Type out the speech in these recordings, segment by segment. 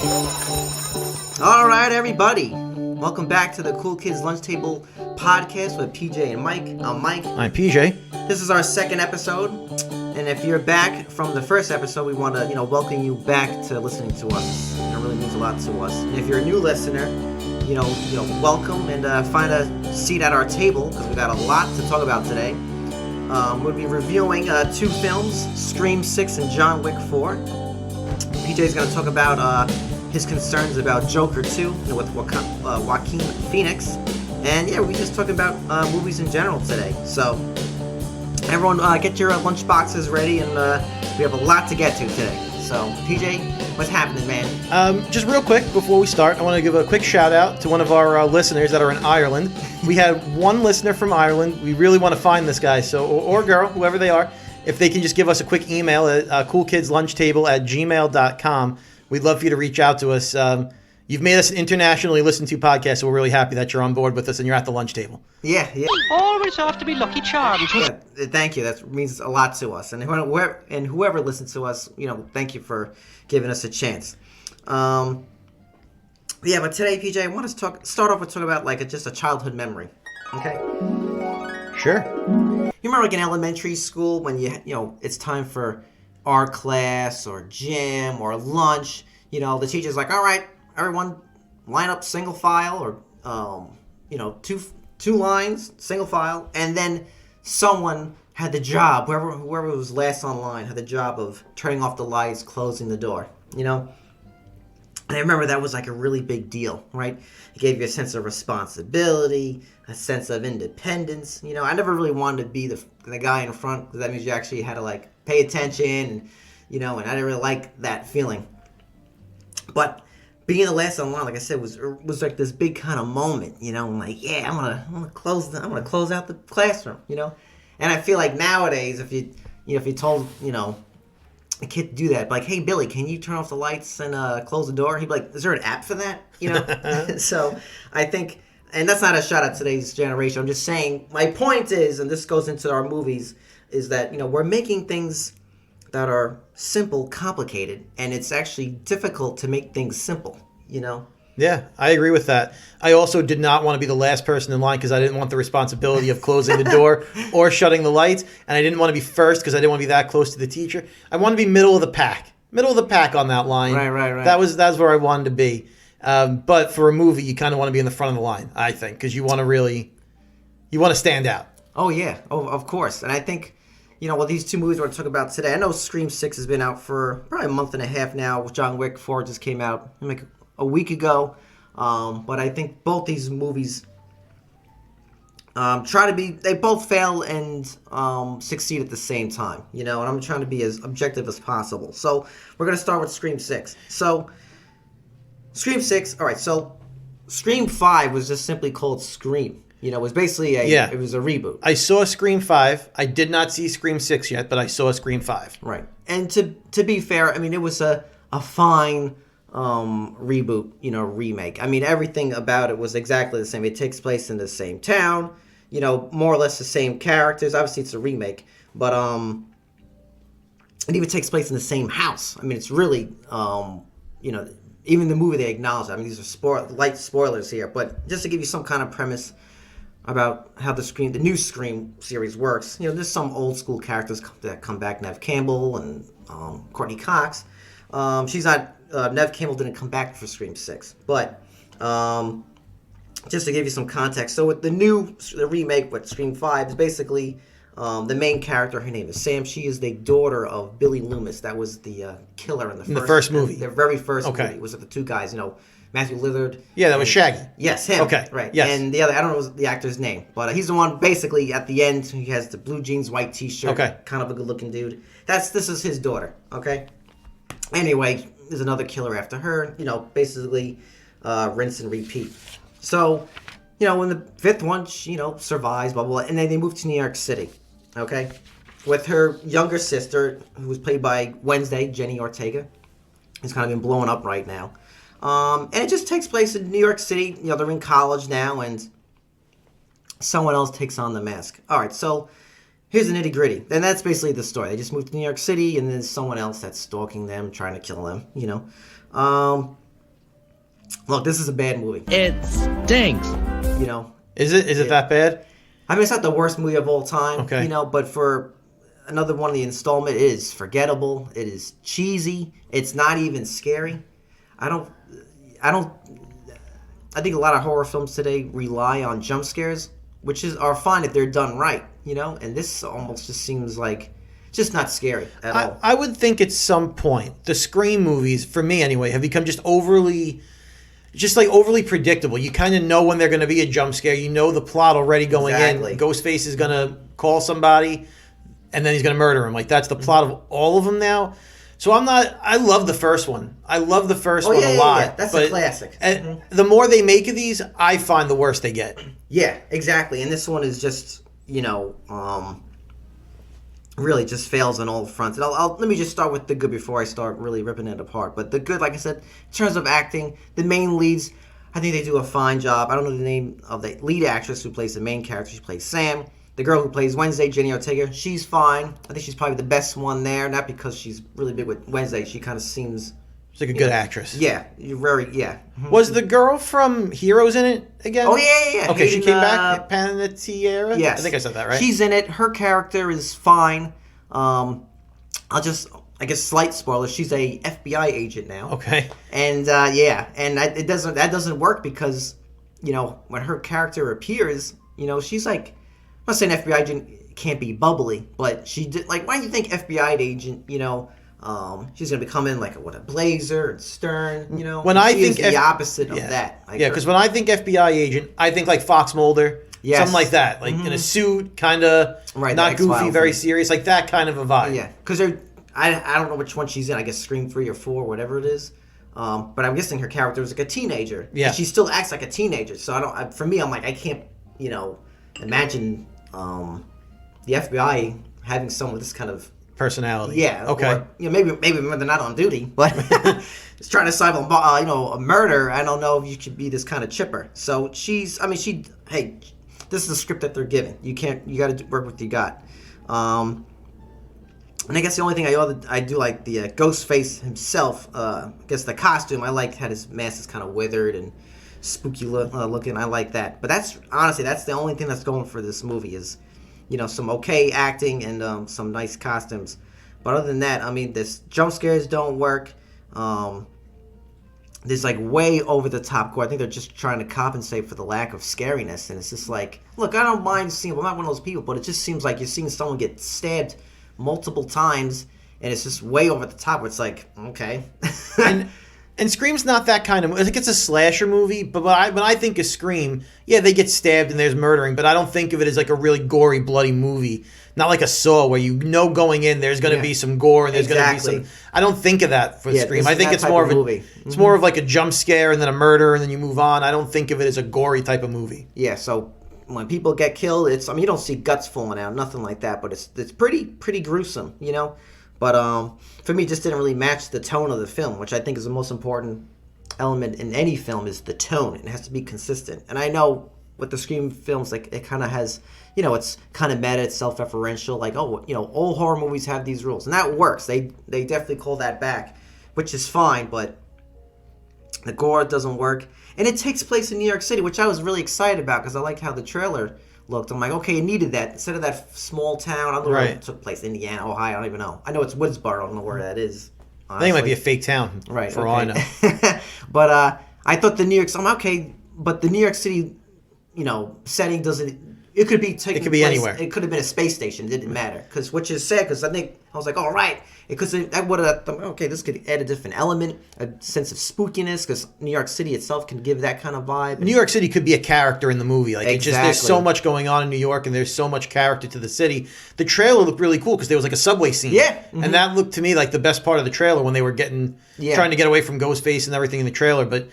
All right, everybody. Welcome back to the Cool Kids Lunch Table podcast with PJ and Mike. I'm Mike. I'm PJ. This is our second episode, and if you're back from the first episode, we want to, welcome you back to listening to us. It really means a lot to us. And if you're a new listener, welcome and find a seat at our table because we got a lot to talk about today. We'll be reviewing two films, Scream 6 and John Wick 4. PJ's going to talk about his concerns about Joker 2 with Joaquin Phoenix. And yeah, we're just talking about movies in general today. So everyone get your lunch boxes ready, and we have a lot to get to today. So PJ, what's happening, man? Just real quick before we start, I want to give a quick shout out to one of our listeners that are in Ireland. We had one listener from Ireland. We really want to find this guy, or girl, whoever they are. If they can just give us a quick email at coolkidslunchtable@gmail.com. We'd love for you to reach out to us. You've made us an internationally listened to podcast, so we're really happy that you're on board with us and you're at the lunch table. Yeah. Always have to be Lucky Charms. Yeah, thank you. That means a lot to us. And whoever listens to us, thank you for giving us a chance. But today, PJ, I want to start off with talking about just a childhood memory. Okay? Sure. You remember in elementary school when it's time for art class or gym or lunch, the teacher's like, all right, everyone line up single file or, two lines, single file. And then someone had the job, whoever was last on line had the job of turning off the lights, closing the door, And I remember that was a really big deal, right? It gave you a sense of responsibility, a sense of independence. I never really wanted to be the guy in front because that means you actually had to pay attention and, and I didn't really like that feeling. But being the last on line, like I said, was this big kind of moment, I'm like, yeah, I'm gonna close out the classroom, And I feel like nowadays, if you told, a kid to do that, like, hey, Billy, can you turn off the lights and close the door? He'd be like, is there an app for that? So I think, and that's not a shot at today's generation. I'm just saying, my point is, and this goes into our movies, is that, we're making things that are simple complicated, and it's actually difficult to make things simple, Yeah, I agree with that. I also did not want to be the last person in line because I didn't want the responsibility of closing the door or shutting the lights. And I didn't want to be first because I didn't want to be that close to the teacher. I want to be middle of the pack on that line. Right. That's where I wanted to be. But for a movie, you kind of want to be in the front of the line, I think, because you want to stand out. Oh, yeah. Oh, of course. And I think, these two movies we're going to talk about today, I know Scream 6 has been out for probably a month and a half now. John Wick 4 just came out a week ago. But I think both these movies they both fail and succeed at the same time, and I'm trying to be as objective as possible. So we're going to start with Scream 6. So Scream 6, all right, so Scream 5 was just simply called Scream. It was basically it was a reboot. I saw Scream 5. I did not see Scream 6 yet, but I saw Scream 5. Right. And to be fair, it was a fine reboot, remake. Everything about it was exactly the same. It takes place in the same town, more or less the same characters. Obviously, it's a remake, but it even takes place in the same house. It's really, even the movie they acknowledge. These are light spoilers here, but just to give you some kind of premise about how the new Scream series works. There's some old school characters that come back, Neve Campbell and Courtney Cox. She's not. Neve Campbell didn't come back for Scream 6, but just to give you some context, so with the remake with Scream 5 is basically the main character. Her name is Sam. She is the daughter of Billy Loomis. That was the killer in the first movie. The very first movie. It was with the two guys, Matthew Lillard. Yeah, that was Shaggy. Yes, him. Okay, right. Yes. And the other, I don't know the actor's name, but he's the one basically at the end. He has the blue jeans, white T-shirt. Okay. Kind of a good-looking dude. This is his daughter. Okay. Anyway, there's another killer after her. Basically, rinse and repeat. So, in the fifth one, she, survives, blah, blah, blah, and then they move to New York City. Okay. With her younger sister, who was played by Wednesday, Jenny Ortega, who's kind of been blowing up right now. And it just takes place in New York City. They're in college now, and someone else takes on the mask. All right, so here's the nitty gritty. And that's basically the story. They just moved to New York City, and then there's someone else that's stalking them, trying to kill them, Look, this is a bad movie. It stinks. You know, Is it that bad? I mean, it's not the worst movie of all time. Okay. You know, but for another one of the installment, it is forgettable. It is cheesy. It's not even scary. I think a lot of horror films today rely on jump scares, which are fine if they're done right, you know? And this almost just seems like just not scary at all. I would think at some point the Scream movies, for me anyway, have become just overly predictable. You kind of know when they're going to be a jump scare. You know the plot already going Exactly. in. Ghostface is going to call somebody, and then he's going to murder him. Like, that's the plot of all of them now. So I love the first one. I love the first one a lot. Yeah. That's a classic. The more they make of these, I find the worse they get. Yeah, exactly. And this one is just, really just fails on all fronts. And let me just start with the good before I start really ripping it apart. But the good, like I said, in terms of acting, the main leads, I think they do a fine job. I don't know the name of the lead actress who plays the main character. She plays Sam. The girl who plays Wednesday, Jenny Ortega, she's fine. I think she's probably the best one there. Not because she's really big with Wednesday. She kind of seems... She's like a good actress. Yeah, you're very... Yeah. Was the girl from Heroes in it again? Oh, yeah. Okay, she Hayden, came back. Panettiere? Yes. I think I said that right. She's in it. Her character is fine. I guess slight spoiler. She's a FBI agent now. Okay. And that doesn't work because, when her character appears, she's like, I'm not saying FBI agent can't be bubbly, but she did like. Why do you think FBI agent? She's gonna become in like a blazer and stern. When I think the opposite of that. Because when I think FBI agent, I think like Fox Mulder. Yes. Something like that, like in a suit, kind of not goofy, very serious, like that kind of a vibe. Yeah, because I don't know which one she's in. I guess Scream 3 or 4, whatever it is. But I'm guessing her character is like a teenager. Yeah, and she still acts like a teenager. So for me, I'm like, I can't, imagine the FBI having someone with this kind of personality. Yeah. Okay. Or, maybe when they're not on duty, but it's trying to solve a murder. I don't know if you could be this kind of chipper. So hey, this is the script that they're giving. You got to work with what you got. And I guess the only thing I do like the Ghostface himself. I guess the costume I like had his mask is kind of withered and spooky looking. I like that. But that's the only thing that's going for this movie is, some okay acting and some nice costumes. But other than that, this jump scares don't work. There's like way over the top gore. I think they're just trying to compensate for the lack of scariness, and it's just like, look, I don't mind seeing. I'm not one of those people, but it just seems like you're seeing someone get stabbed multiple times, and it's just way over the top. Where it's like, okay. And Scream's not that kind of movie. I think it's a slasher movie, but when I think of Scream, yeah, they get stabbed and there's murdering, but I don't think of it as like a really gory, bloody movie. Not like a Saw where going in there's going to be some gore and there's going to be some... I don't think of that for Scream. I think it's more of a movie. It's more of like a jump scare and then a murder and then you move on. I don't think of it as a gory type of movie. Yeah, so when people get killed, you don't see guts falling out, nothing like that, but it's pretty gruesome, But for me, it just didn't really match the tone of the film, which I think is the most important element in any film is the tone. It has to be consistent. And I know with the Scream films, like it kind of has, it's kind of meta, it's self-referential. Like, all horror movies have these rules, and that works. They definitely call that back, which is fine. But the gore doesn't work, and it takes place in New York City, which I was really excited about because I like how the trailer looked. I'm like, okay, it needed that instead of that small town. I don't know where it took place, Indiana, Ohio. I don't even know. I know it's Woodsboro. I don't know where that is. Honestly. I think it might be a fake town, right? For all I know. But I thought the New York. I'm okay, but the New York City, setting doesn't. It could be taking. It could be place, anywhere. It could have been a space station. It didn't matter because which is sad because I think I was like, all right, because that would have. Okay, this could add a different element, a sense of spookiness because New York City itself can give that kind of vibe. New York City could be a character in the movie. Like exactly. There's so much going on in New York and there's so much character to the city. The trailer looked really cool because there was like a subway scene. Yeah. Mm-hmm. And that looked to me like the best part of the trailer when they were trying to get away from Ghostface and everything in the trailer. But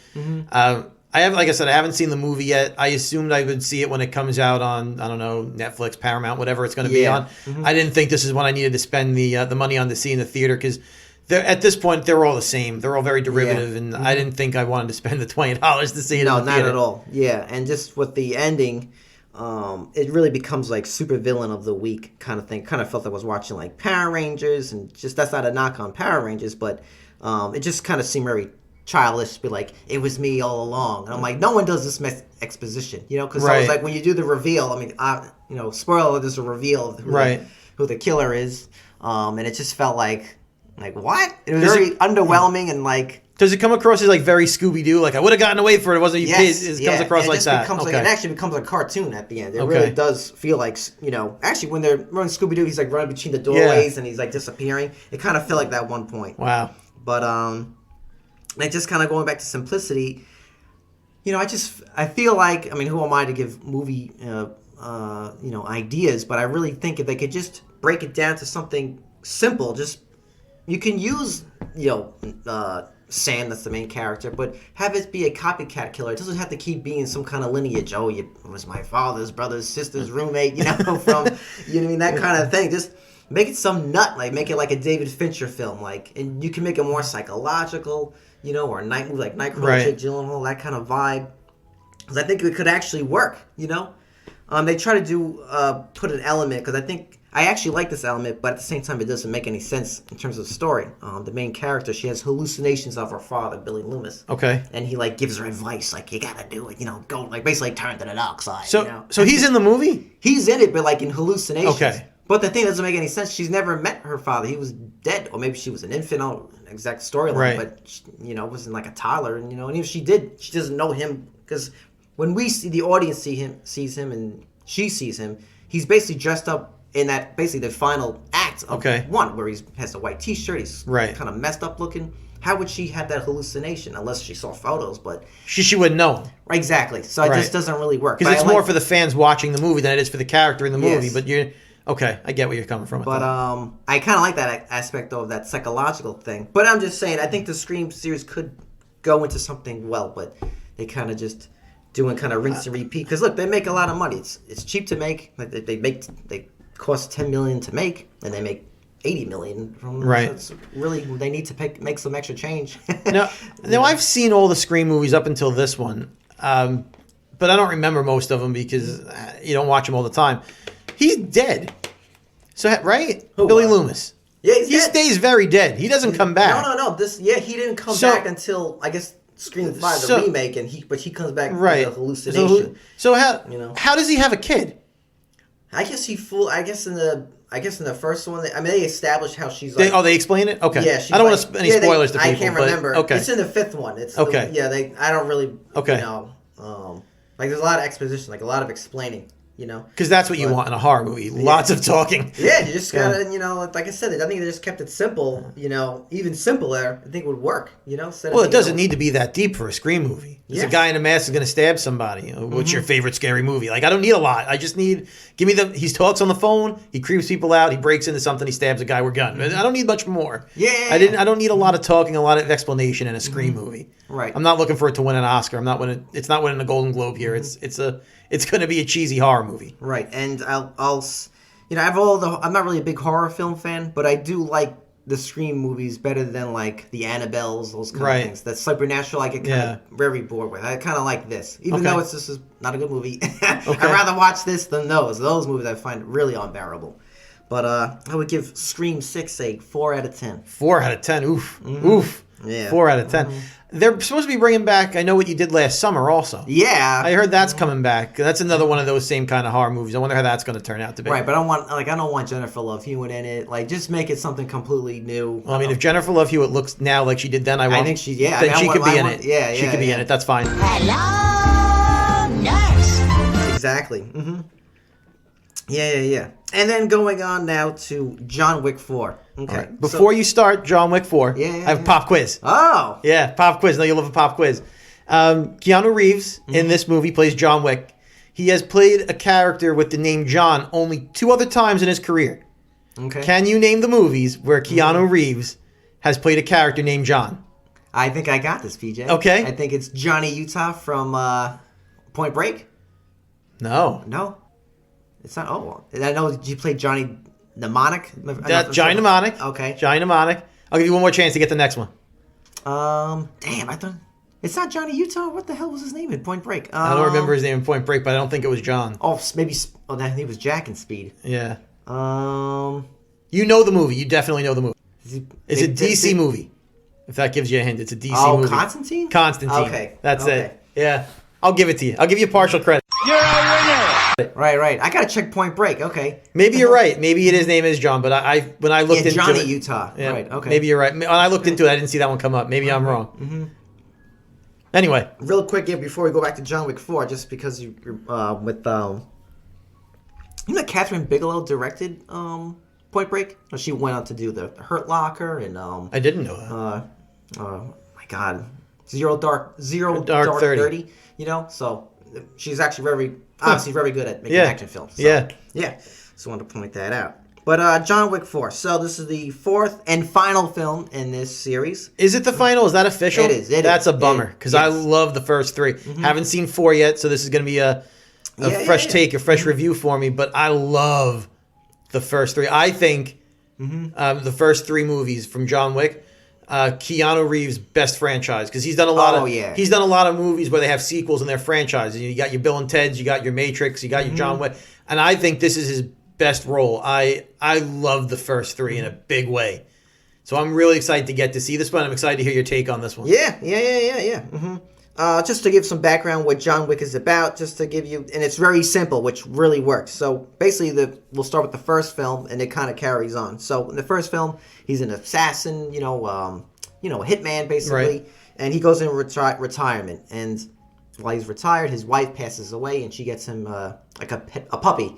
I haven't seen the movie yet. I assumed I would see it when it comes out on, I don't know, Netflix, Paramount, whatever it's going to be on. Mm-hmm. I didn't think this is when I needed to spend the money on to see in the theater because at this point they're all the same. They're all very derivative, and I didn't think I wanted to spend the $20 to see it. No, in the theater. not at all. Yeah, and just with the ending, it really becomes like super villain of the week kind of thing. Kind of felt I was watching like Power Rangers, and just that's not a knock on Power Rangers, but it just kind of seemed very childish to be like, it was me all along. And I'm like, no one does this exposition, you know? Because I was like, when you do the reveal, I mean, you know, spoiler alert, there's a reveal of who the killer is. And it just felt like what? It was very underwhelming and like... Does it come across as like very Scooby-Doo? Like, I would have gotten away for it. It wasn't you kids. It comes across like that. It actually becomes a cartoon at the end. It really does feel like, you know, actually when they're running Scooby-Doo, he's like running between the doorways and he's like disappearing. It kind of felt like that at one point. Wow. But, like just kind of going back to simplicity, you know, I feel like, I mean, who am I to give movie, you know, ideas? But I really think if they could just break it down to something simple, just, you can use, you know, Sam, that's the main character, but have it be a copycat killer. It doesn't have to keep being some kind of lineage. Oh, you was my father's brother's sister's roommate, you know, from, you know what I mean, that kind of thing. Just make it some nut, like make it like a David Fincher film, like, and you can make it more psychological, you know, or Nightcrawler, Jake Gyllenhaal, that kind of vibe. Because I think it could actually work, you know. They try to do put an element, because I actually like this element, but at the same time, it doesn't make any sense in terms of the story. The main character, she has hallucinations of her father, Billy Loomis. Okay. And he like gives her advice, like you gotta do it, you know, go like basically turn to the dark side. So, you know? So he's in the movie. He's in it, but like in hallucinations. Okay. But the thing doesn't make any sense. She's never met her father. He was dead, or maybe she was an infant. I don't know an exact storyline, but you know, wasn't like a toddler, and you know, and if she did, she doesn't know him because when we see the audience sees him, and she sees him, he's basically dressed up in that basically the final act of one, where he has a white T-shirt, he's kind of messed up looking. How would she have that hallucination unless she saw photos? But she wouldn't know him. Exactly. So it just doesn't really work. Because it's more for the fans watching the movie than it is for the character in the movie. But I get where you're coming from. But I kind of like that aspect of that psychological thing. But I'm just saying, I think the Scream series could go into something well, but they kind of just doing kind of rinse and repeat. Because look, they make a lot of money. It's cheap to make. Like they cost $10 million to make, and they make $80 million from them. So it's really, they need to make some extra change. Now I've seen all the Scream movies up until this one, but I don't remember most of them because you don't watch them all the time. He's dead. So Billy Loomis. Yeah, he stays very dead. He doesn't come back. No. He didn't come back until I guess Scream 5, the remake, but he comes back with a hallucination. So how does he have a kid? I guess in the first one, I mean, they established how she's like... they explain it? Okay. Yeah, I don't want any spoilers to people. I can't remember. Okay. It's in the fifth one. It's I don't really, you know... like, there's a lot of exposition, like a lot of explaining, you know? Because that's what you want in a horror movie. Lots of talking. Yeah, you just gotta, you know, like I said, I think they just kept it simple, you know, even simpler, I think would work, you know? Well, it doesn't need to be that deep for a Scream movie. There's a guy in a mask is going to stab somebody. What's your favorite scary movie? Like, I don't need a lot. I just need, he talks on the phone, he creeps people out, he breaks into something, he stabs a guy with a gun. I don't need much more. I don't need a lot of talking, a lot of explanation in a Scream movie. Right. I'm not looking for it to win an Oscar. It's not winning a Golden Globe here. It's going to be a cheesy horror movie. Right. And I'll you know, I'm not really a big horror film fan, but I do like the Scream movies better than like the Annabelles, those kind of things. That supernatural I get kind of very bored with. I kind of like this, even though this is not a good movie. I'd rather watch this than those. Those movies I find really unbearable. But I would give Scream 6 a 4 out of 10. 4 out of 10. Oof. Oof. Yeah. 4 out of 10. They're supposed to be bringing back I Know What You Did Last Summer also. Yeah. I heard that's coming back. That's another one of those same kind of horror movies. I wonder how that's going to turn out to be. Right, but I don't want Jennifer Love Hewitt in it. Like, just make it something completely new. Well, I mean, if Jennifer Love Hewitt looks now like she did then, I think she, then she could be in it. Yeah, she could be in it. That's fine. Hello, nurse. Exactly. Mm-hmm. Yeah. And then going on now to John Wick 4. Okay. Right. Before you start John Wick 4, I have a pop quiz. Oh. Yeah, pop quiz. No, you'll love a pop quiz. Keanu Reeves in this movie plays John Wick. He has played a character with the name John only 2 other times in his career. Okay. Can you name the movies where Keanu Reeves has played a character named John? I think I got this, PJ. Okay. I think it's Johnny Utah from Point Break. No. It's not. Oh, I know you played Johnny Mnemonic. Johnny Mnemonic. Okay. Johnny Mnemonic. I'll give you one more chance to get the next one. Damn, I thought it's not Johnny Utah. What the hell was his name in Point Break? I don't remember his name in Point Break, but I don't think it was John. Oh, maybe. Oh, that he was Jack in Speed. Yeah. You know the movie. You definitely know the movie. It's a DC movie. If that gives you a hint, it's a DC Oh, movie. Constantine? Constantine. Okay. That's Okay. it. Yeah. I'll give it to you. I'll give you partial credit. Right. I gotta check Point Break. Okay. Maybe you're right. Maybe his name is John, but when I looked Yeah, into Johnny it, Utah. yeah, Right. Okay. maybe you're right. When I looked into it, I didn't see that one come up. Maybe I'm wrong. Mm-hmm. Anyway, Real quick, yeah, before we go back to John Wick 4, just because you're with you know, Catherine Bigelow directed Point Break. She went on to do the Hurt Locker and I didn't know that. my God, Zero Dark 30. You know, so she's actually obviously very good at making action films. So, Yeah. Just wanted to point that out. But John Wick 4. So this is the fourth and final film in this series. Is it the final? Is that official? It is. That's a bummer because I Yes. love the first 3. Haven't seen 4 yet, so this is going to be a fresh take, a fresh review for me. But I love the first 3. I think the first 3 movies from John Wick, Keanu Reeves' best franchise because he's done a lot of he's done a lot of movies where they have sequels in their franchises. You got your Bill and Ted's, you got your Matrix, you got your John Wick, and I think this is his best role. I love the first 3 in a big way. So I'm really excited to get to see this one. I'm excited to hear your take on this one. Yeah. Just to give some background what John Wick is about, just to give you, and it's very simple, which really works. So basically, we'll start with the first film, and it kind of carries on. So in the first film, he's an assassin, a hitman basically, Right. and he goes in retirement. And while he's retired, his wife passes away, and she gets him like a puppy.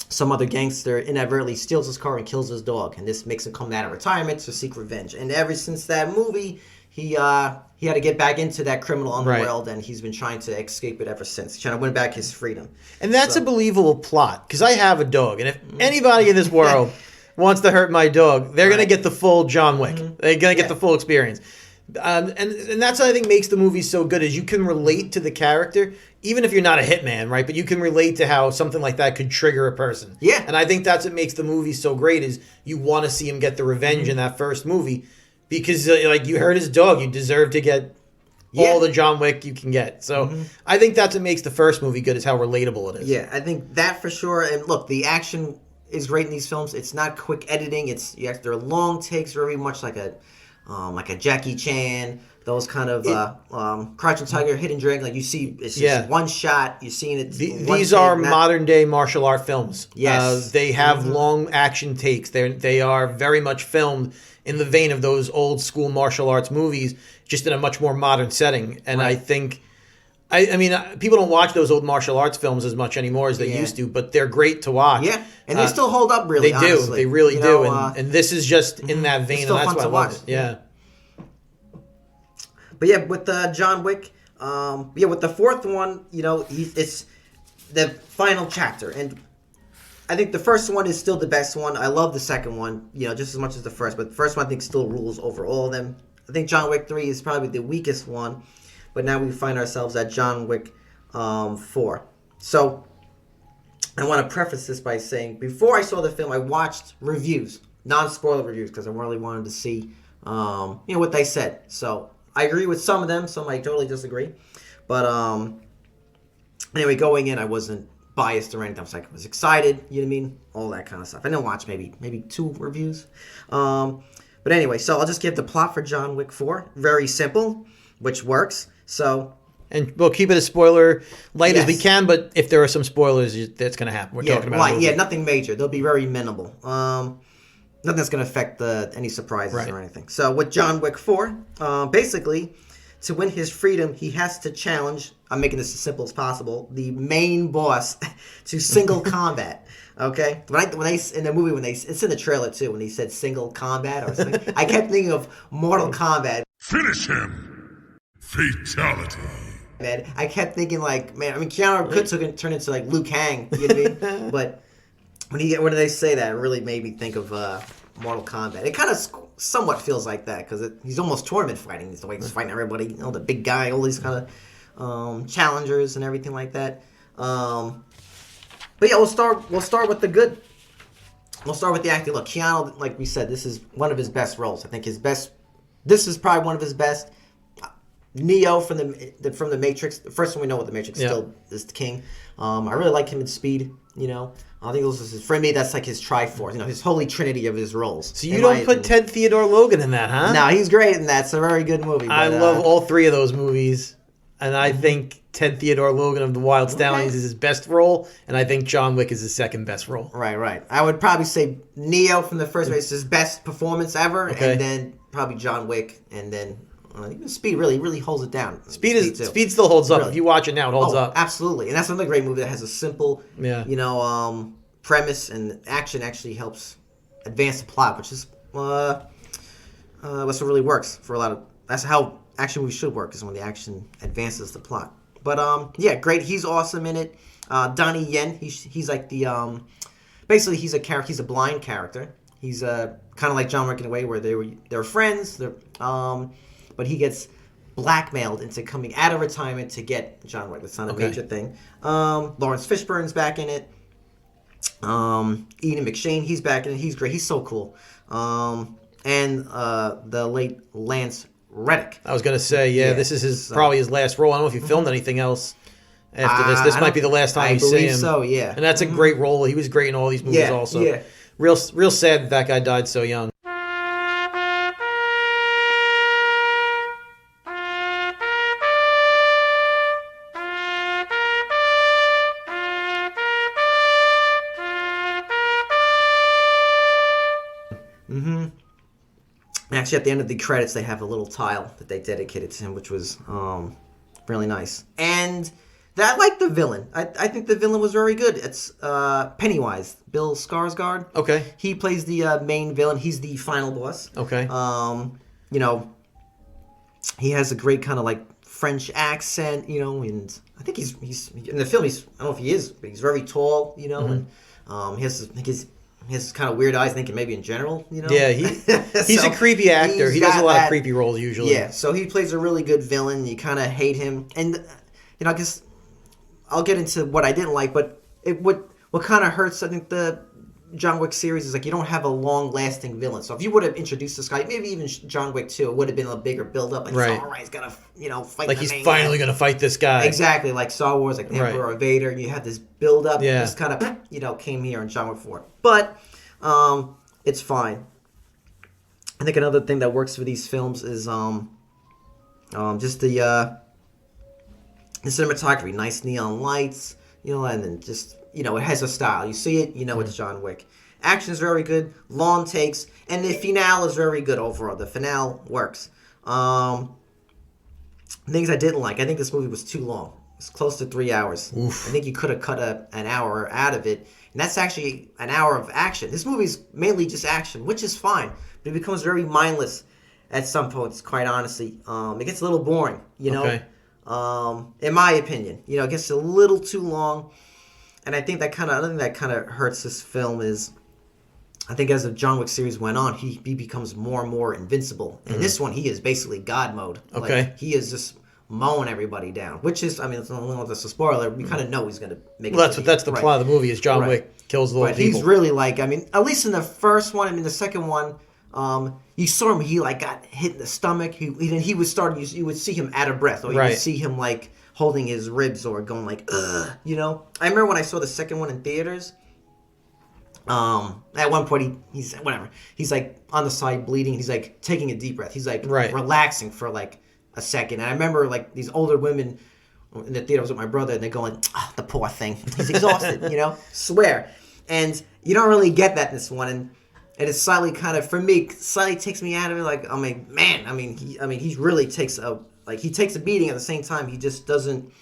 Some other gangster inadvertently steals his car and kills his dog, and this makes him come out of retirement to seek revenge. And ever since that movie, he had to get back into that criminal underworld, and he's been trying to escape it ever since, trying to win back his freedom. And that's a believable plot because I have a dog, and if anybody in this world wants to hurt my dog, they're gonna get the full John Wick. They're gonna get the full experience. And that's what I think makes the movie so good is you can relate to the character, even if you're not a hitman, right? But you can relate to how something like that could trigger a person. Yeah. And I think that's what makes the movie so great is you want to see him get the revenge in that first movie because like you hurt his dog, you deserve to get all the John Wick you can get. So I think that's what makes the first movie good is how relatable it is. Yeah, I think that for sure. And look, the action is great in these films. It's not quick editing. They're long takes, very much like a Jackie Chan, those kind of Crouching Tiger, Hidden Dragon. Like you see, it's just one shot. You're seeing it. These are modern day martial art films. Yes, they have long action takes. They are very much filmed in the vein of those old school martial arts movies, just in a much more modern setting. And I think, I mean, people don't watch those old martial arts films as much anymore as they used to, but they're great to watch. Yeah, and they still hold up really. They do. Honestly. They really do. And this is just in that vein, still and that's fun why I to love watch. it. Yeah. But yeah, with John Wick, with the fourth one, it's the final chapter, and I think the first one is still the best one. I love the second one, just as much as the first, but the first one I think still rules over all of them. I think John Wick 3 is probably the weakest one, but now we find ourselves at John Wick 4. So I want to preface this by saying, before I saw the film, I watched reviews, non-spoiler reviews, because I really wanted to see, what they said. So I agree with some of them, some I totally disagree. But anyway, going in, I wasn't biased or anything. I was excited, you know what I mean? All that kind of stuff. I didn't watch maybe 2 reviews. But anyway, so I'll just give the plot for John Wick 4. Very simple, which works. So... And we'll keep it as spoiler light as we can, but if there are some spoilers, that's going to happen. We're talking about nothing major. They'll be very minimal. Nothing that's going to affect any surprises or anything. So with John Wick 4, basically, to win his freedom, he has to challenge, I'm making this as simple as possible, the main boss to single combat. Okay? When they in the movie, it's in the trailer too, when he said single combat or something, I kept thinking of Mortal Kombat. Finish him! Fatality. Man, I kept thinking Keanu could turn into like Liu Kang, you know what I mean? But when they say that, it really made me think of Mortal Kombat. It kind of somewhat feels like that because he's almost tournament fighting. It's the way he's fighting everybody, the big guy, all these kind of challengers and everything like that. But yeah, we'll start with the good. We'll start with the acting. Look, Keanu, like we said, this is one of his best roles. I think this is probably one of his best. Neo from the Matrix. The first one we know what the Matrix still is the king. I really like him in Speed. I think those for me. That's like his triforce, his holy trinity of his roles. So you don't put Ted Theodore Logan in that, huh? No, he's great in that. It's a very good movie. I love all three of those movies, and I think Ted Theodore Logan of the Wild Stallions is his best role, and I think John Wick is his second best role. Right. I would probably say Neo from the first race is his best performance ever, Okay. and then probably John Wick, and then Speed really holds it down. Speed still holds up. Really. If you watch it now, it holds up. Absolutely, and that's another great movie that has a simple, Yeah. premise, and action actually helps advance the plot, which is what really works for a lot of. That's how action movies should work, is when the action advances the plot. But great. He's awesome in it. Donnie Yen. He's like the basically he's a character. He's a blind character. He's kind of like John Wick in a way where they were friends. But he gets blackmailed into coming out of retirement to get John Wick. That's not a major thing. Lawrence Fishburne's back in it. Ian McShane, he's back in it. He's great. He's so cool. And the late Lance Reddick. I was gonna say, this is probably his last role. I don't know if you filmed anything else after this. This might be the last time we see him. So yeah, and that's a great role. He was great in all these movies. Also, yeah. Real sad that guy died so young. Actually, at the end of the credits, they have a little tile that they dedicated to him, which was really nice. And I like the villain. I think the villain was very good. It's Pennywise, Bill Skarsgård. Okay. He plays the main villain. He's the final boss. Okay. He has a great kind of like French accent, and I think he's in the film. I don't know if he is, but he's very tall, and he has his kind of weird eyes, thinking maybe in general, Yeah, he's So, a creepy actor. He does a lot of creepy roles usually. Yeah, so he plays a really good villain. You kind of hate him. And, I guess I'll get into what I didn't like, but what kind of hurts, I think, the John Wick series is like you don't have a long-lasting villain. So if you would have introduced this guy, maybe even John Wick 2, it would have been a bigger build-up. Like, Right. all right, he's got to, fight Like the he's main finally guy. going to fight this guy. Exactly, like Star Wars, like the Right. Emperor or Vader. You had this build-up. Yeah. This kind of, came here in John Wick 4. But it's fine. I think another thing that works for these films is just the cinematography, nice neon lights, and then just it has a style. You see it, it's John Wick. Action is very good, long takes, and the finale is very good overall. The finale works. Things I didn't like. I think this movie was too long. It's close to 3 hours. Oof. I think you could have cut an hour out of it. And that's actually an hour of action. This movie's mainly just action, which is fine. But it becomes very mindless at some points, quite honestly. It gets a little boring, Okay. In my opinion. It gets a little too long. And I think another thing that kind of hurts this film is, I think as the John Wick series went on, he becomes more and more invincible. And this one, he is basically God mode. Okay. Like, he is just mowing everybody down, which is, it's not just a spoiler. We kind of know he's going to make Well, it. that's the plot of the movie is John Right. Wick kills the little But people. he's really like, at least in the first one, the second one, you saw him, he like got hit in the stomach. He would start, you would see him out of breath, or you Right. would see him like holding his ribs or going like, ugh, I remember when I saw the second one in theaters, at one point he's like on the side bleeding. He's like taking a deep breath. He's like Right. relaxing for like a second. And I remember like these older women in the theater. I was with my brother, and they're going, oh, the poor thing. He's exhausted, swear. And you don't really get that in this one. And it slightly kind of, for me, slightly takes me out of it. Like, he really takes he takes a beating at the same time. He just doesn't,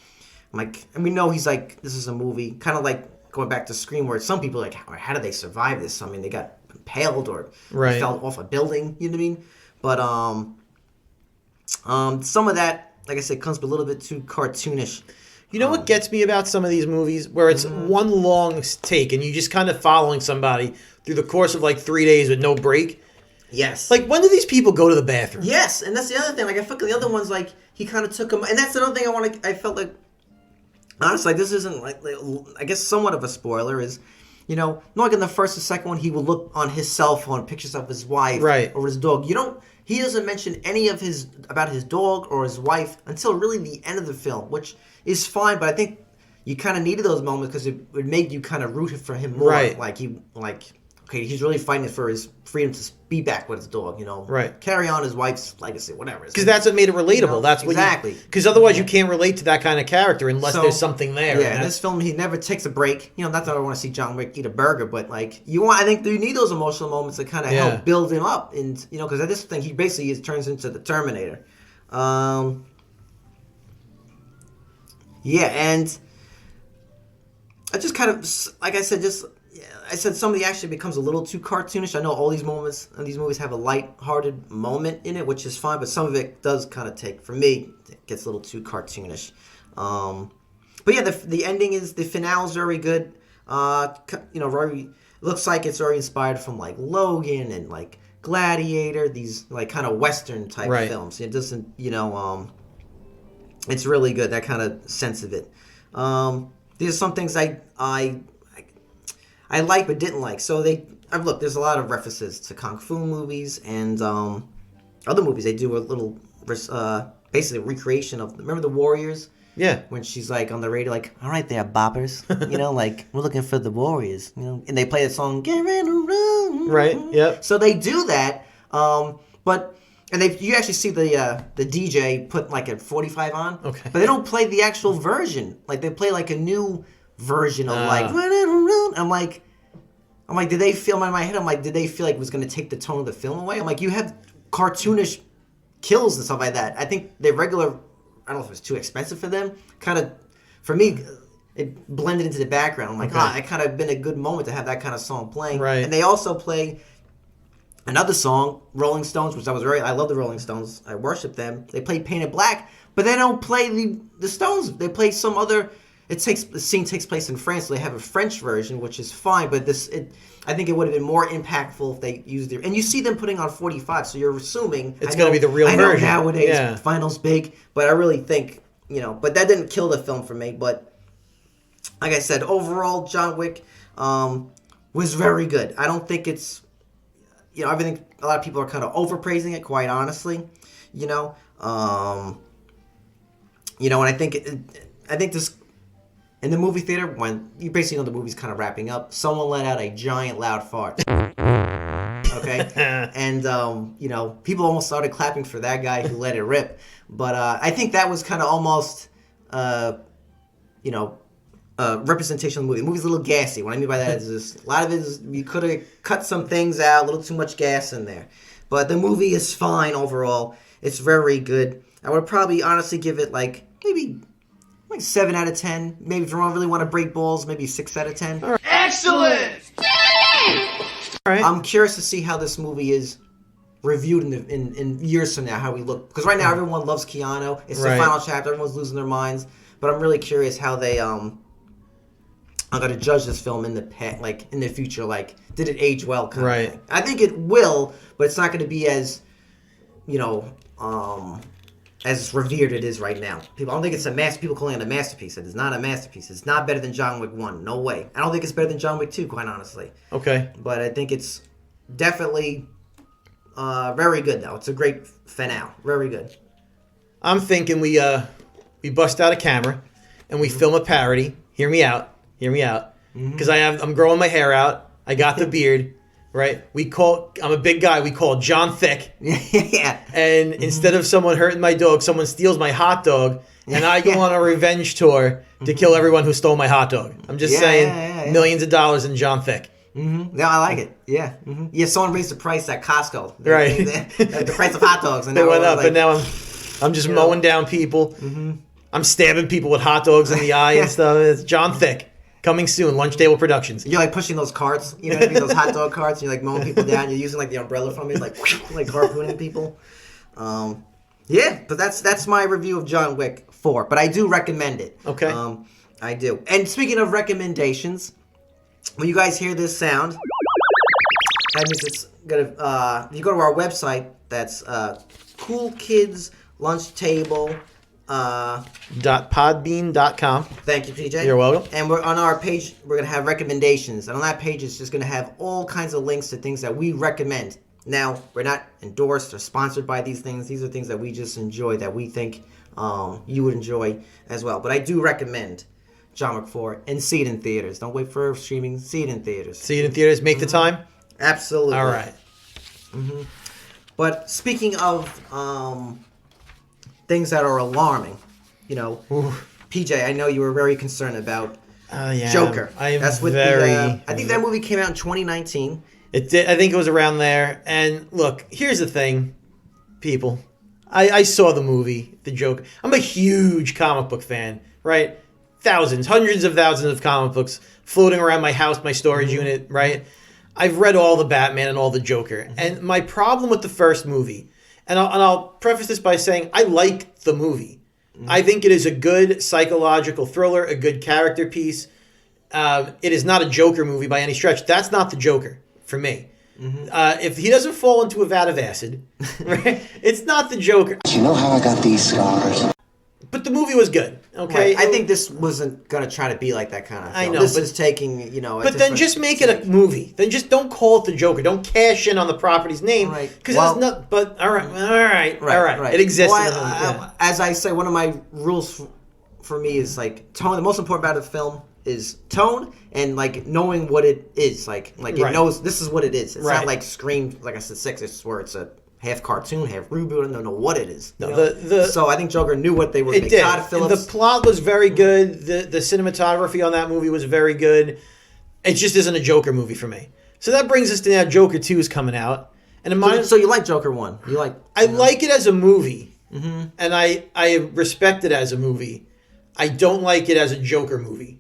and we know he's like, this is a movie, kind of like going back to Scream, where some people are like, how did they survive this? They got impaled or Right. fell off a building, you know what I mean? But some of that, like I said, comes a little bit too cartoonish. You know what gets me about some of these movies? Where it's one long take and you just kind of following somebody through the course of like 3 days with no break. Yes. Like, when do these people go to the bathroom? Yes, and that's the other thing. Like, I feel like the other ones, like, he kind of took him, and that's another thing I felt like, honestly, this isn't, like, I guess somewhat of a spoiler, is, not like in the first or second one, he will look on his cell phone, pictures of his wife, Right. or his dog. He doesn't mention any of about his dog or his wife until really the end of the film, which is fine, but I think you kind of needed those moments because it would make you kind of root for him more. Right. Okay, he's really fighting for his freedom to be back with his dog, Right. Carry on his wife's legacy, whatever. Because that's what made it relatable. That's what exactly. Because otherwise, you can't relate to that kind of character unless there's something there. Yeah, in this film, he never takes a break. Not that I want to see John Wick eat a burger, but I think you need those emotional moments to kind of help build him up, and because at this thing, he basically turns into the Terminator. And I just kind of, like I said, I said some of the action becomes a little too cartoonish. I know all these moments and these movies have a light-hearted moment in it, which is fine, but some of it does kind of for me, it gets a little too cartoonish. But yeah, the ending the finale is very good. Very, looks like it's very inspired from Logan and Gladiator, these kind of Western type films. It doesn't, it's really good, that kind of sense of it. These are some things I like but didn't like. So there's a lot of references to Kung Fu movies and other movies. They do a little, basically a recreation of, remember The Warriors? Yeah. When she's on the radio, all right there, boppers, we're looking for the Warriors, and they play the song, Get Ready to Run. Right, yep. So they do that, you actually see the DJ put a 45 on, okay, but they don't play the actual version. They play a new version of Run. I'm like, did they feel in my head? Did they feel it was going to take the tone of the film away? You have cartoonish kills and stuff like that. I think the regular, I don't know if it was too expensive for them. Kind of, for me, it blended into the background. It kind of been a good moment to have that kind of song playing. Right. And they also play another song, Rolling Stones, which I love the Rolling Stones. I worship them. They play Painted Black, but they don't play the Stones. They play some other. The scene takes place in France, so they have a French version, which is fine. But I think it would have been more impactful if they used and you see them putting on 45, so you're assuming it's going to be the real version. I know nowadays vinyl's big, but I really think but that didn't kill the film for me. But like I said, overall, John Wick was very good. I don't think it's I think a lot of people are kind of overpraising it, quite honestly. And I think this. In the movie theater, when you basically know the movie's kind of wrapping up, someone let out a giant loud fart. Okay? And, people almost started clapping for that guy who let it rip. But I think that was kind of almost, representation of the movie. The movie's a little gassy. What I mean by that is a lot of it is you could have cut some things out, a little too much gas in there. But the movie is fine overall. It's very good. I would probably honestly give it maybe 7 out of 10. Maybe if you don't really want to break balls, maybe 6 out of 10. Right. Excellent! All right. I'm curious to see how this movie is reviewed in years from now, how we look. Because right now everyone loves Keanu. It's the final chapter. Everyone's losing their minds. But I'm really curious how they are going to judge this film in the in the future. Did it age well? Kind of thing. I think it will, but it's not going to be as as revered it is right now. I don't think it's a masterpiece. People calling it a masterpiece. It is not a masterpiece. It's not better than John Wick 1. No way. I don't think it's better than John Wick 2, quite honestly. Okay. But I think it's definitely very good, though. It's a great finale. Very good. I'm thinking we bust out a camera and we film a parody. Hear me out. Because I'm growing my hair out. I got the beard. Right? I'm a big guy. We call John Thick. Yeah. And instead of someone hurting my dog, someone steals my hot dog. And I go on a revenge tour to kill everyone who stole my hot dog. I'm just saying millions of dollars in John Thick. Mm-hmm. No, I like it. Yeah. Mm-hmm. Yeah, someone raised the price at Costco. Right. The price of hot dogs. And they went up, and now I'm just mowing down people. Mm-hmm. I'm stabbing people with hot dogs in the eye and stuff. It's John Thick. Coming soon, Lunch Table Productions. You're pushing those carts, those hot dog carts, and you're mowing people down. You're using the umbrella from it, like harpooning people. Yeah, but that's my review of John Wick 4. But I do recommend it. Okay. I do. And speaking of recommendations, when you guys hear this sound, that means it's gonna. If you go to our website, that's Cool Kids Lunch Table. .podbean.com. Thank you, PJ. You're welcome. And we're on our page. We're gonna have recommendations, and on that page, it's just gonna have all kinds of links to things that we recommend. Now, we're not endorsed or sponsored by these things. These are things that we just enjoy, that we think you would enjoy as well. But I do recommend John Wick 4 and see it in theaters. Don't wait for streaming. See it in theaters. See it in theaters. Make the time. Absolutely. All right. But speaking of things that are alarming, PJ, I know you were very concerned about Yeah, Joker. I am That's with very. I think that movie came out in 2019. It did. I think it was around there. And look, here's the thing, people. I saw the movie, The Joker. I'm a huge comic book fan, right? Thousands, hundreds of thousands of comic books floating around my house, my storage unit, right? I've read all the Batman and all the Joker. And my problem with the first movie, and I'll preface this by saying I liked the movie. I think it is a good psychological thriller, a good character piece. It is not a Joker movie by any stretch. That's not the Joker for me. If he doesn't fall into a vat of acid, right, it's not the Joker. You know how I got these scars? But the movie was good, okay? Right. I think this wasn't going to try to be like that kind of film. I know, This but- is taking, But then just make it a movie. Then just don't call it the Joker. Don't cash in on the property's name. Right. Because Well- it's not. But all right. It exists. Well, as I say, one of my rules for me is like tone. The most important about a film is tone and like knowing what it is. Like Right. it knows this is what it is. It's Right. not like Scream, like I said, 6. It's where it's a half cartoon, half reboot. I don't know what it is. No, you know? the- so I think Joker knew what they were It making. did. Todd And Phillips. the plot was very good. The cinematography on that movie was very good. It just isn't a Joker movie for me. So that brings us to now Joker 2 is coming out. And in my, so you like Joker 1? You like? I like it as a movie. And I respect it as a movie. I don't like it as a Joker movie.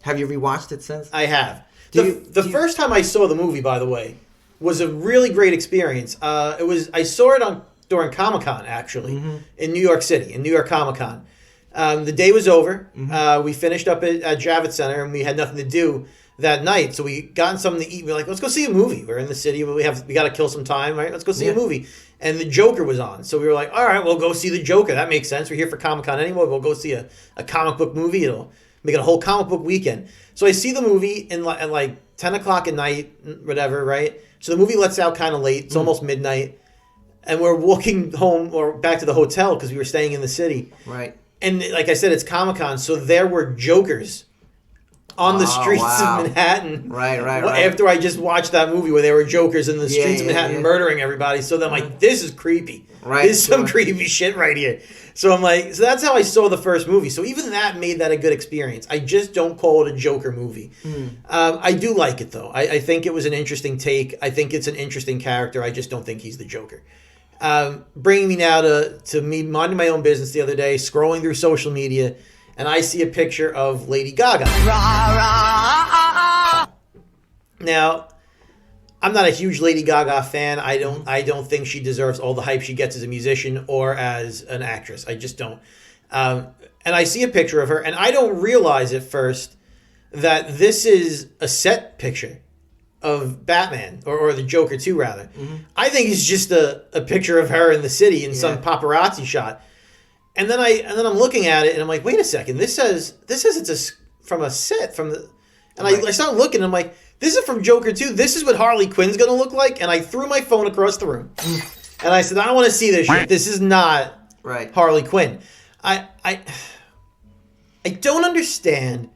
Have you rewatched it since? I have. Do The you- first time I saw the movie, by the way, was a really great experience. I saw it during Comic-Con, actually, in New York City, in New York Comic-Con. The day was over. We finished up at Javits Center, and we had nothing to do that night. So we got something to eat. We were like, let's go see a movie. We're in the city. We got to kill some time, right? Let's go see a movie. And the Joker was on. So we were like, all right, we'll go see the Joker. That makes sense. We're here for Comic-Con anyway. We'll go see a comic book movie. It'll make it a whole comic book weekend. So I see the movie at like 10 o'clock at night, whatever, right? So the movie lets out kind of late. It's almost midnight. And we're walking home or back to the hotel because we were staying in the city. Right. And like I said, it's Comic-Con. So there were Jokers on the streets wow. of Manhattan. Right. After I just watched that movie where there were Jokers in the streets of yeah, Manhattan yeah. murdering everybody. So then I'm like, this is creepy. Right, This is some sure. creepy shit right here. So I'm like, so that's how I saw the first movie. So even that made that a good experience. I just don't call it a Joker movie. I do like it though. I think it was an interesting take. I think it's an interesting character. I just don't think he's the Joker. Bringing me now to me minding my own business the other day, scrolling through social media, and I see a picture of Lady Gaga. Now, I'm not a huge Lady Gaga fan. I don't think she deserves all the hype she gets as a musician or as an actress. I just don't. And I see a picture of her, and I don't realize at first that this is a set picture of Batman or the Joker 2 rather. I think it's just a picture of her in the city in some paparazzi shot. And then I'm looking at it and I'm like, wait a second, this says it's from a set from the, and I start looking and I'm like, this is from Joker 2. This is what Harley Quinn's gonna look like. And I threw my phone across the room and I said, I don't want to see this shit. This is not Harley Quinn. I don't understand.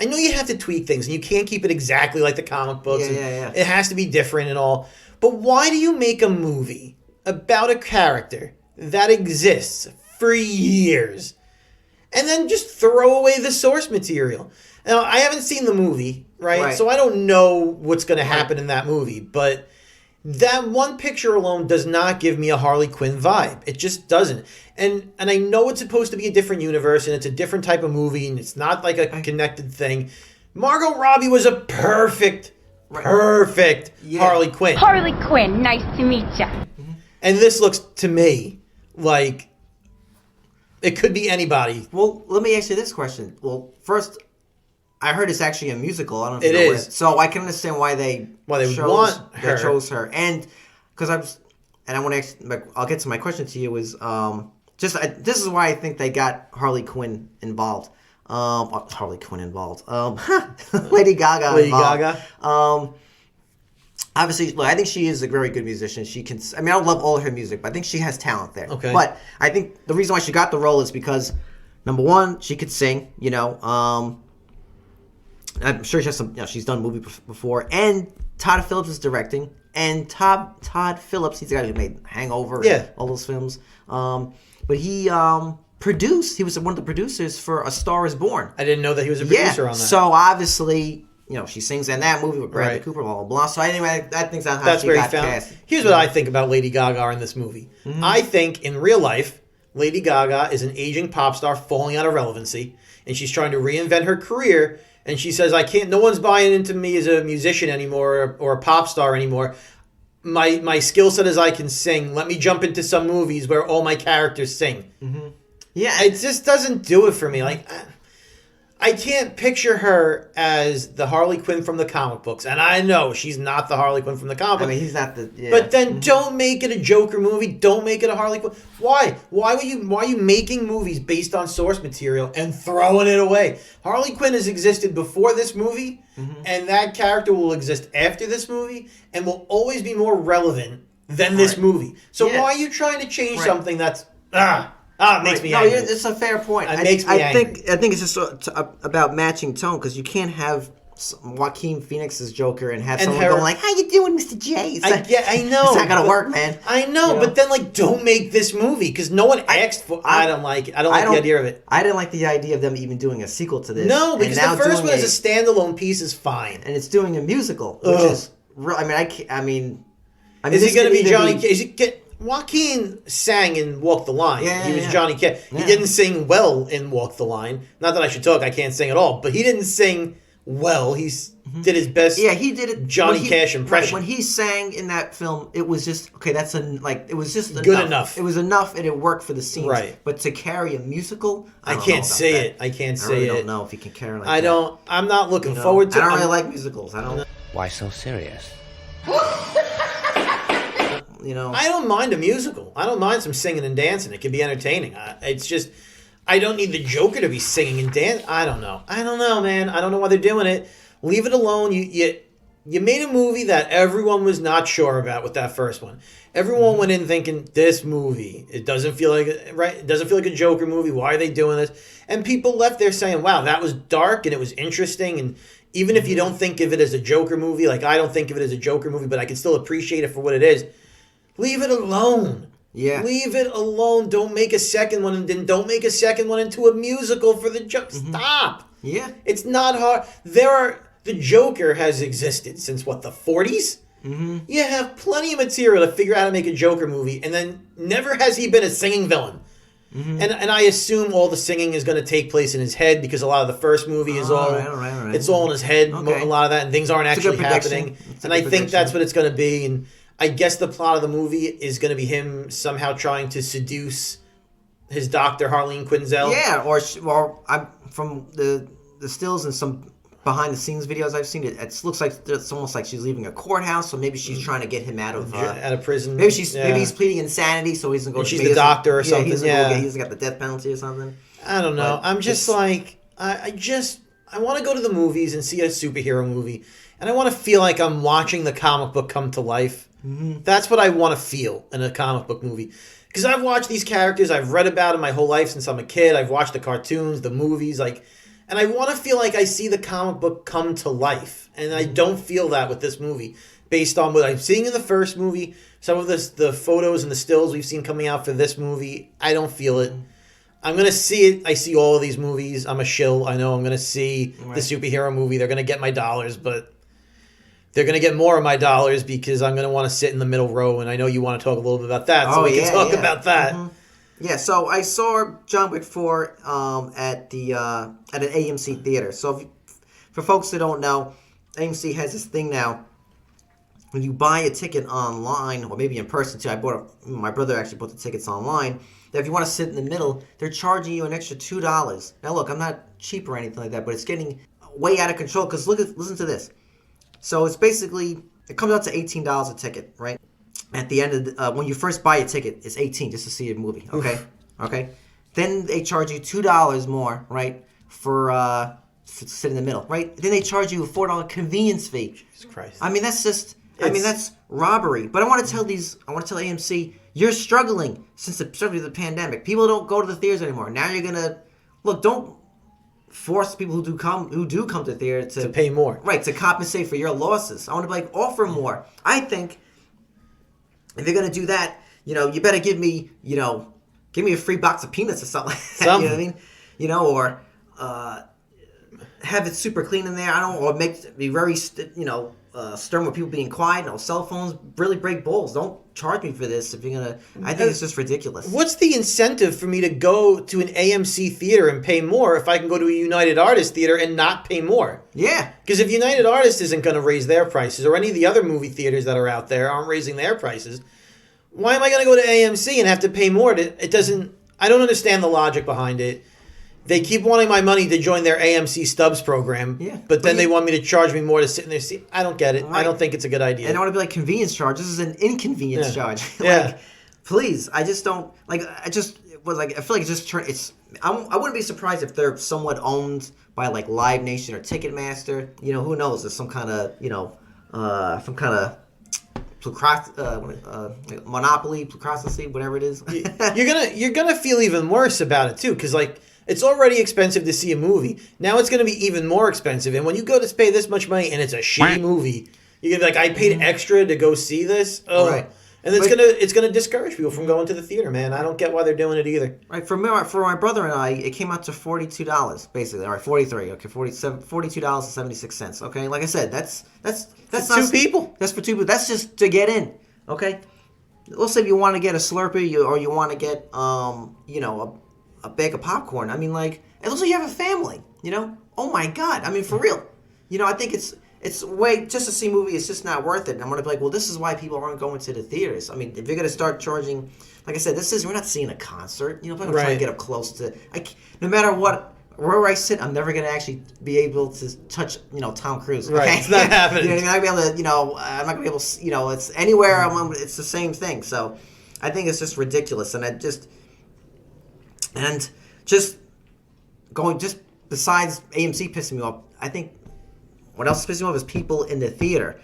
I know you have to tweak things and you can't keep it exactly like the comic books. Yeah. It has to be different and all. But why do you make a movie about a character that exists for years and then just throw away the source material? Now, I haven't seen the movie, right? So I don't know what's going to happen in that movie. But that one picture alone does not give me a Harley Quinn vibe. It just doesn't. And I know it's supposed to be a different universe and it's a different type of movie and it's not like a connected thing. Margot Robbie was a perfect Harley Quinn. Harley Quinn, nice to meet ya. And this looks to me like it could be anybody. Well, let me ask you this question. Well, first, I heard it's actually a musical. I don't know if It you know is. it. So I can understand why they chose her. And because I want to ask, I'll get to my question to you is this is why I think they got Harley Quinn involved. Lady Gaga. Lady involved. Gaga. Obviously, look, I think she is a very good musician. She can. I mean, I don't love all of her music, but I think she has talent there. Okay. But I think the reason why she got the role is because, number one, she could sing. I'm sure she has some. She's done movie before, and Todd Phillips is directing. And Todd Phillips, he's the guy who made Hangover, and all those films. But he produced. He was one of the producers for A Star Is Born. I didn't know that he was a producer on that. So obviously, she sings in that movie with Bradley Cooper, blah blah blah. So anyway, I think that's where he got cast. Here's what I think about Lady Gaga in this movie. I think in real life, Lady Gaga is an aging pop star falling out of relevancy, and she's trying to reinvent her career. And she says, "I can't. No one's buying into me as a musician anymore or a pop star anymore. My skill set is I can sing. Let me jump into some movies where all my characters sing." Yeah, it just doesn't do it for me. Like, I can't picture her as the Harley Quinn from the comic books, and I know she's not the Harley Quinn from the comic books. I mean, he's not the. Yeah. But then don't make it a Joker movie. Don't make it a Harley Quinn. Why? Why are you making movies based on source material and throwing it away? Harley Quinn has existed before this movie, and that character will exist after this movie, and will always be more relevant than this movie. So why are you trying to change something that's it makes me angry. No, it's a fair point. It makes me angry. I think it's just about matching tone, because you can't have Joaquin Phoenix's Joker and have someone going like, "How you doing, Mr. J?" I know. It's not gonna work, man. I know, but then don't make this movie, because no one asked for. I don't like it. I don't like the idea of it. I didn't like the idea of them even doing a sequel to this. No, because the first one as a standalone piece is fine, and it's doing a musical, which is. I mean, is he going to be Johnny? Is he Joaquin sang in Walk the Line. He was Johnny Cash. He didn't sing well in Walk the Line. Not that I should talk. I can't sing at all. But he didn't sing well. He did his best. Yeah, he did it. Johnny Cash impression. When he sang in that film, it was just okay. It was just good enough. It was enough, and it worked for the scenes. Right. But to carry a musical, I can't say it. I can't say it. I don't know if he can carry like that. I'm not looking forward to it. I don't really like musicals. I don't. Why so serious? I don't mind a musical. I don't mind some singing and dancing. It can be entertaining. It's just, I don't need the Joker to be singing and dancing. I don't know, man. I don't know why they're doing it. Leave it alone. You made a movie that everyone was not sure about with that first one. Everyone went in thinking, this movie, it doesn't feel like It doesn't feel like a Joker movie. Why are they doing this? And people left there saying, wow, that was dark and it was interesting. And even if you don't think of it as a Joker movie, like I don't think of it as a Joker movie, but I can still appreciate it for what it is. Leave it alone. Yeah. Leave it alone. Don't make a second one, and then don't make a second one into a musical for the Joker. Stop. Yeah. It's not hard. The Joker has existed since the 40s? You have plenty of material to figure out how to make a Joker movie, and then never has he been a singing villain. And I assume all the singing is going to take place in his head, because a lot of the first movie is right. It's all in his head, Okay. a lot of that, and things aren't actually happening. And I think that's what it's going to be, and I guess the plot of the movie is going to be him somehow trying to seduce his doctor, Harleen Quinzel. Yeah, or I'm from the stills and some behind the scenes videos I've seen. It looks like it's almost like she's leaving a courthouse, so maybe she's trying to get him out of prison. Maybe he's pleading insanity, so he doesn't go. And she's the doctor or something. He hasn't got the death penalty or something. I don't know. I'm just like I want to go to the movies and see a superhero movie, and I want to feel like I'm watching the comic book come to life. That's what I want to feel in a comic book movie. Because I've watched these characters, I've read about them my whole life since I'm a kid. I've watched the cartoons, the movies, and I want to feel like I see the comic book come to life. And I don't feel that with this movie. Based on what I'm seeing in the first movie, some of the photos and the stills we've seen coming out for this movie, I don't feel it. I'm going to see it. I see all of these movies. I'm a shill. I know I'm going to see the superhero movie. They're going to get my dollars, but they're going to get more of my dollars because I'm going to want to sit in the middle row, and I know you want to talk a little bit about that, so we can talk about that. Yeah, so I saw John Wick 4 at an AMC theater. So for folks that don't know, AMC has this thing now. When you buy a ticket online, or maybe in person too, my brother actually bought the tickets online, that if you want to sit in the middle, they're charging you an extra $2. Now look, I'm not cheap or anything like that, but it's getting way out of control, because listen to this. So it's basically, it comes out to $18 a ticket, right? At the end of when you first buy a ticket, it's $18 just to see a movie, okay? Okay. Then they charge you $2 more, right, for to sit in the middle, right? Then they charge you a $4 convenience fee. Jesus Christ. I mean, that's robbery. But I want to tell AMC, you're struggling since the pandemic. People don't go to the theaters anymore. Now you're gonna look. force people who do come to theater to pay more. Right, to compensate for your losses. I want to be like, offer more. I think if you're gonna do that, you better give me a free box of peanuts or something like that. You know what I mean? Or have it super clean in there. Or be very stern with people being quiet. No cell phones. Really break balls. Don't charge me for this if you're gonna. I think it's just ridiculous. What's the incentive for me to go to an AMC theater and pay more if I can go to a United Artists theater and not pay more? Yeah. Because if United Artists isn't going to raise their prices, or any of the other movie theaters that are out there aren't raising their prices, why am I going to go to AMC and have to pay more? It doesn't. I don't understand the logic behind it. They keep wanting my money to join their AMC Stubs program, but then they want me to charge me more to sit in their seat. I don't get it. Right. I don't think it's a good idea. And I want to be like, convenience charge. This is an inconvenience charge. Please. I just don't like. I feel like it's just turn. I wouldn't be surprised if they're somewhat owned by like Live Nation or Ticketmaster. Who knows? There's some kind of monopoly, plutocracy, whatever it is. You're gonna feel even worse about it too, because like. It's already expensive to see a movie. Now it's going to be even more expensive. And when you go to pay this much money and it's a shitty movie, you're going to be like, I paid extra to go see this? Oh. Right. And it's gonna discourage people from going to the theater, man. I don't get why they're doing it either. Right. For my brother and I, it came out to $42, basically. All right, 43. Okay, $42.76. Okay, like I said, that's for two people. That's for two people. That's just to get in. Okay. Let's say if you want to get a Slurpee or you want to get a bag of popcorn. I mean, like, and also you have a family, Oh my God. I mean, for real. I think it's way, just to see a movie, it's just not worth it. And I'm going to be like, well, this is why people aren't going to the theaters. I mean, if you're going to start charging, like I said, we're not seeing a concert. If I'm going to try to get up close to, no matter where I sit, I'm never going to actually be able to touch, Tom Cruise. Okay? Right. It's not happening. I'm not going to be able to, I'm not going to be able to, it's anywhere, it's the same thing. So I think it's just ridiculous. And besides AMC pissing me off, I think what else is pissing me off is people in the theater.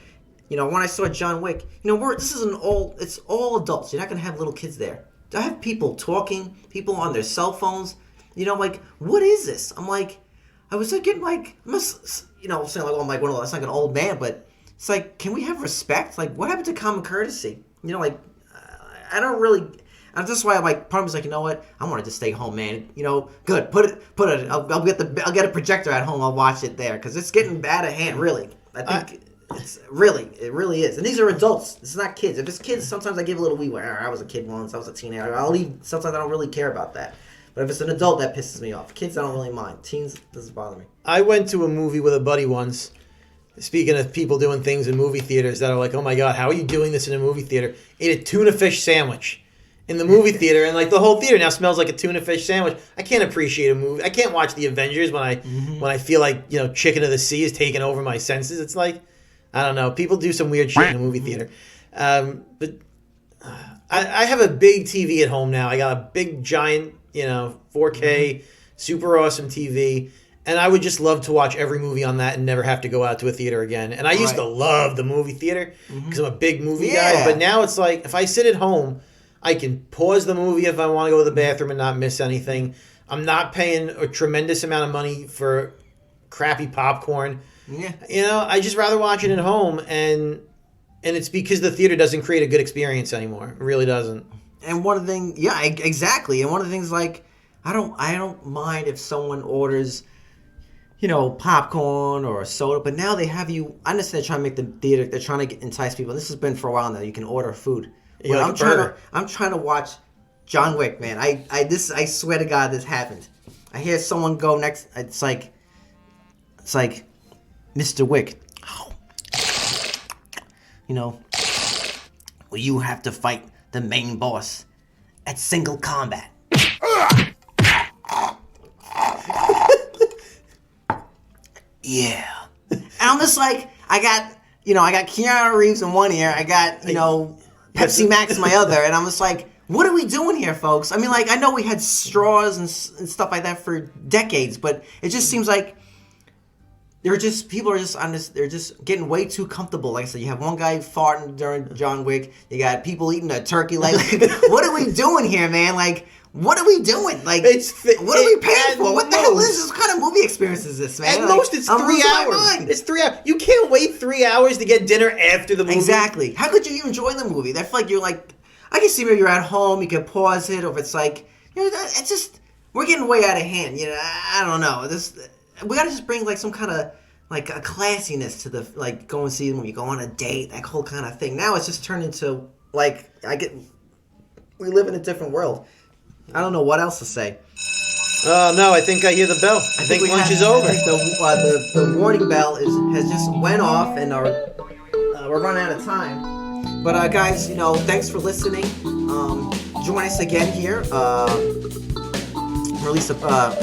When I saw John Wick, it's all adults. You're not going to have little kids there. I have people talking, people on their cell phones. Like, what is this? I'm like, I was like getting like, saying like, oh, I'm like one of those, like an old man, but it's like, can we have respect? Like, what happened to common courtesy? I don't really. And that's why I'm like, part of me's like, you know what? I want to just stay home, man. Good. Put it. I'll get a projector at home. I'll watch it there because it's getting out of hand. Really, I think it really is. And these are adults. It's not kids. If it's kids, sometimes I give a little leeway. I was a kid once. I was a teenager. I'll leave. Sometimes I don't really care about that. But if it's an adult, that pisses me off. Kids, I don't really mind. Teens doesn't bother me. I went to a movie with a buddy once. Speaking of people doing things in movie theaters that are like, oh my God, how are you doing this in a movie theater? Ate a tuna fish sandwich in the movie theater, and like the whole theater now smells like a tuna fish sandwich. I can't appreciate a movie. I can't watch the Avengers when I feel like Chicken of the Sea is taking over my senses. It's like, I don't know. People do some weird shit in a movie theater. But I have a big TV at home now. I got a big giant 4K super awesome TV, and I would just love to watch every movie on that and never have to go out to a theater again. And I used to love the movie theater because I'm a big movie guy. But now it's like if I sit at home, I can pause the movie if I want to go to the bathroom and not miss anything. I'm not paying a tremendous amount of money for crappy popcorn. Yeah. I just rather watch it at home, and it's because the theater doesn't create a good experience anymore. It really doesn't. And one of the things, exactly. And one of the things, like, I don't mind if someone orders, popcorn or a soda, but now they have you. I understand they're trying to make the theater. They're trying to entice people. This has been for a while now. You can order food. Well, I'm trying to watch John Wick, man. I swear to God, this happened. I hear someone go next. It's like Mr. Wick. Well, you have to fight the main boss at single combat. Yeah. And I'm just like, I got Keanu Reeves in one ear. I got, Pepsi Max in my other. And I'm just like, what are we doing here, folks? I mean, like, I know we had straws and stuff like that for decades, but it just seems like people are just on this. They're just getting way too comfortable. Like I said, you have one guy farting during John Wick. You got people eating a turkey leg. Like, what are we doing here, man? Like, what are we doing? Like, what are we paying for? What the hell is this? What kind of movie experience is this, man? At most, it's 3 hours. It's 3 hours. You can't wait 3 hours to get dinner after the movie. Exactly. How could you even enjoy the movie? That's like you're like, I can see where you're at home. You can pause it, or if it's like, it's just we're getting way out of hand. I don't know. We gotta just bring like some kind of like a classiness to the like go and see the movie, go on a date, that whole kind of thing. Now it's just turned into like we live in a different world. I don't know what else to say. No, I think I hear the bell. I think lunch is over. I think the warning bell has just went off, and we're running out of time. But guys, thanks for listening. Join us again here. Release a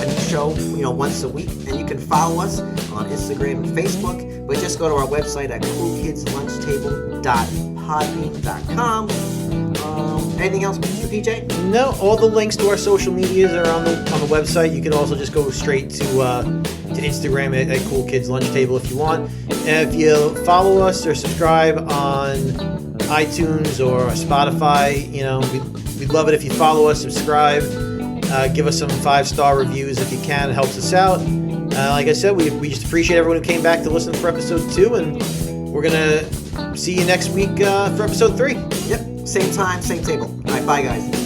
new show, once a week, and you can follow us on Instagram and Facebook. But just go to our website at coolkidslunchtable.podbean.com. Anything else, Mr. PJ? No, all the links to our social medias are on the website. You can also just go straight to Instagram at Cool Kids Lunch Table if you want. And if you follow us or subscribe on iTunes or Spotify, we'd love it if you follow us, subscribe, give us some 5-star reviews if you can. It helps us out. Like I said, we just appreciate everyone who came back to listen for episode 2, and we're gonna see you next week for episode 3. Yep. Same time, same table. All right, bye, guys.